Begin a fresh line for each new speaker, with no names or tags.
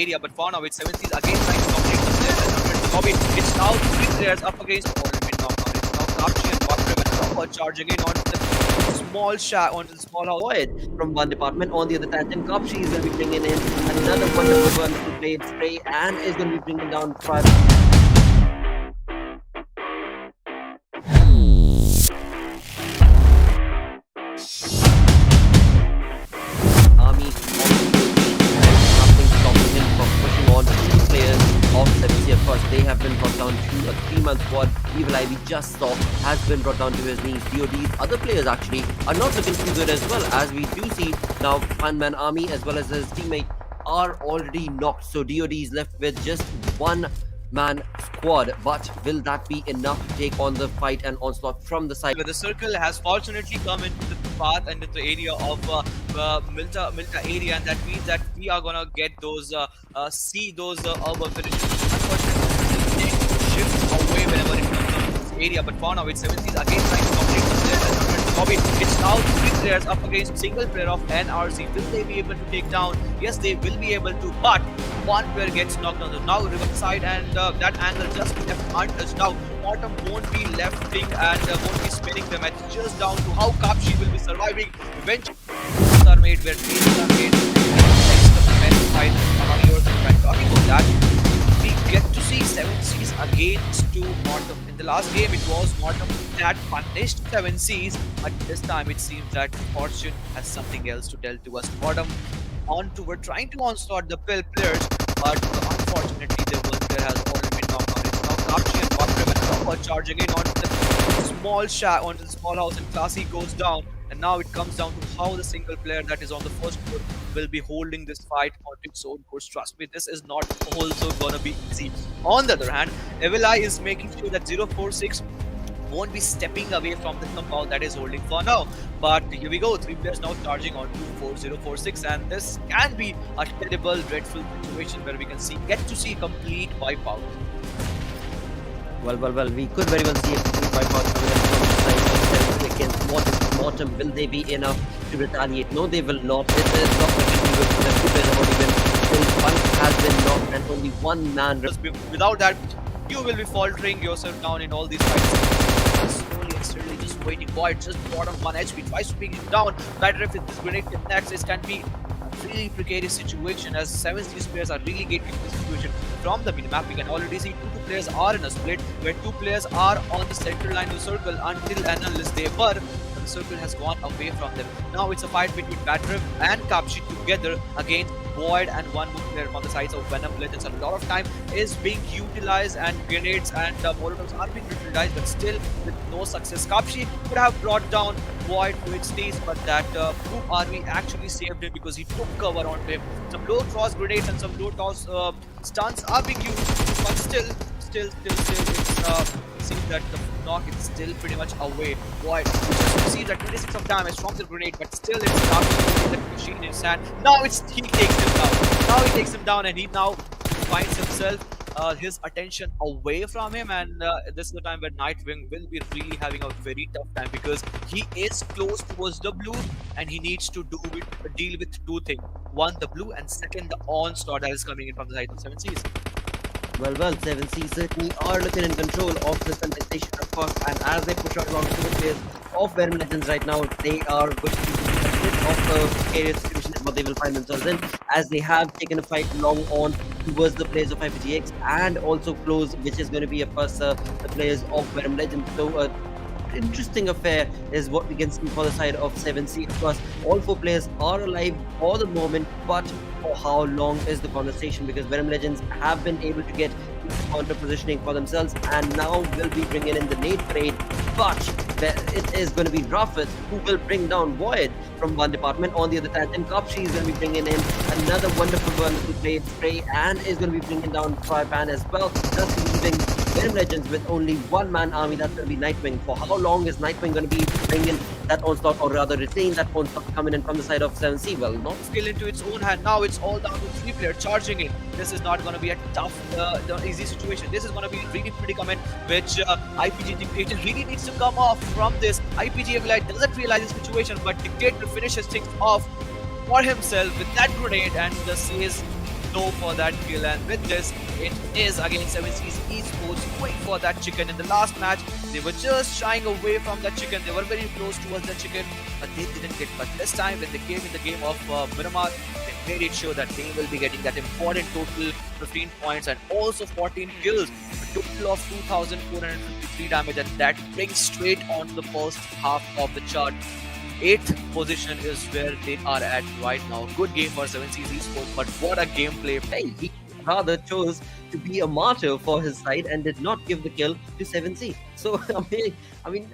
area, but for now it's 7C's again trying to dominate the players and dominate the lobby. It's now 3 players up against already been knocked out. It's now Kapchi and Butler and Proper charging in onto the small shack, onto the small house.
Void from one department. On the other tangent, Kopshi is going to be bringing in another wonderful one to play spray and is going to be bringing down 5. Army nothing stopping him from pushing on to 2 players of 7C. Of course, they have been brought down to a 3-man squad. Evil Eye we just saw has been brought down to his knees. DOD's other players actually are not looking too good as well, as we do see now Fan-Man Army as well as his teammate are already knocked. So DOD is left with just 1-man squad, but will that be enough to take on the fight and onslaught from the side?
Where the circle has fortunately come into the path and into the area of Milta area, and that means that we are gonna get those see those urban villages. Unfortunately, they shift away whenever it comes to this area, but for now it's 7C's again trying to dominate the players and dominate the lobby. It's now 3 players up against single player of NRC. Will they be able to take down? Yes, they will be able to, but one player gets knocked on the now reverse side, and that angle just left untouched. Now Autumn won't be lefting and won't be spinning them. It's just down to how Kapshi will be surviving. Eventually, are made where places are made. Next, the best fight among yours. When talking about that, we get to see 7C's against 2 Mortem. In the last game, it was Mortem that punished 7C's, but this time it seems that Fortune has something else to tell to us. Mortem were trying to onslaught the players, but unfortunately, the one player has already been knocked out. It's now Kapchi and Butler and Proper charging in onto the small shack, onto the small house, and Classy goes down. And now it comes down to how the single player that is on the first floor will be holding this fight on its own course. Trust me, this is not also gonna be easy. On the other hand, Evil Eye is making sure that 046 won't be stepping away from the compound that is holding for now. But here we go, 3 players now charging on to 4046, and this can be a terrible, dreadful situation where we can get to see complete wipeout.
Well, we could very well see a complete wipeout coming in from the side of 7 against Mortem. Will they be enough to retaliate? No, they will not. It is not going to be good for them. 2 players have already been killed. 1 has been knocked and only 1 man.
Without that, you will be faltering yourself down in all these fights. Slowly and steadily just waiting. Boy, it's just bottom 1 HP. Tries to bring him down. Better if this grenade connects, it can be a really precarious situation, as 7C's players are really getting this situation from the minimap. We can already see 2 players are in a split, where 2 players are on the center line of the circle until and unless they were. The circle has gone away from them. Now it's a fight between Batrev and Kapshi together against Void and 1 more player on the sides of Venom Legends. A lot of time is being utilized, and grenades and molotovs are being utilized, but still with no success. Kapshi could have brought down Void to its knees, but that Group Army actually saved him because he took cover onto him. Some low toss grenades and some low toss stuns are being used, but still it seems that the knock is still pretty much away. Void just received that 26 of damage from the grenade, but still it's not the machine in his hand. Now he takes him down. Now he takes him down, and he now finds himself his attention away from him, and this is the time where Nightwing will be really having a very tough time, because he is close towards the blue and he needs to deal with 2 things. 1, the blue, and 2nd, the onslaught that is coming in from the side of 7C's.
Well, 7C certainly are looking in control of this contestation, of course, and as they push out along 2 players of Venom Legends right now, they are going to be a bit of a precarious situation what they will find themselves in, as they have taken a fight long on towards the players of IPGX and also close, which is going to be, of course, the players of Venom Legends. So, interesting affair is what we can see for the side of 7C. Of course, all 4 players are alive for the moment, but for how long is the conversation, because Venom Legends have been able to get counter positioning for themselves and now will be bringing in the nade parade, but it is going to be Rafet who will bring down Void from one department. On the other tangent, Kopshi is going to be bringing in another wonderful one to play spray and is going to be bringing down Firepan as well, just leaving Venom Legends with only 1-man army. That's going to be Nightwing. For how long is Nightwing going to be bringing that onslaught, or rather retain that onslaught coming in from the side of 7C? Well, not
skill into its own hand. Now it's all down to 3 players charging in. This is not going to be a tough, easy situation. This is going to be really predicament which IPG Dictator really needs to come off from this. IPG Evil Eye doesn't realize the situation, but Dictator finishes things off for himself with that grenade and says go for that kill, and with this, it is again 7C's Esports going for that chicken. In the last match, they were just shying away from that chicken. They were very close towards the chicken, but they didn't get. But this time, when they came in the game of Miramar, they made it sure that they will be getting that important total 15 points and also 14 kills, a total of 2,453 damage, and that brings straight on the first half of the chart. 8th position is where they are at right now. Good game for 7C's Esports, but what a gameplay.
Hey, he rather chose to be a martyr for his side and did not give the kill to 7C. So I mean,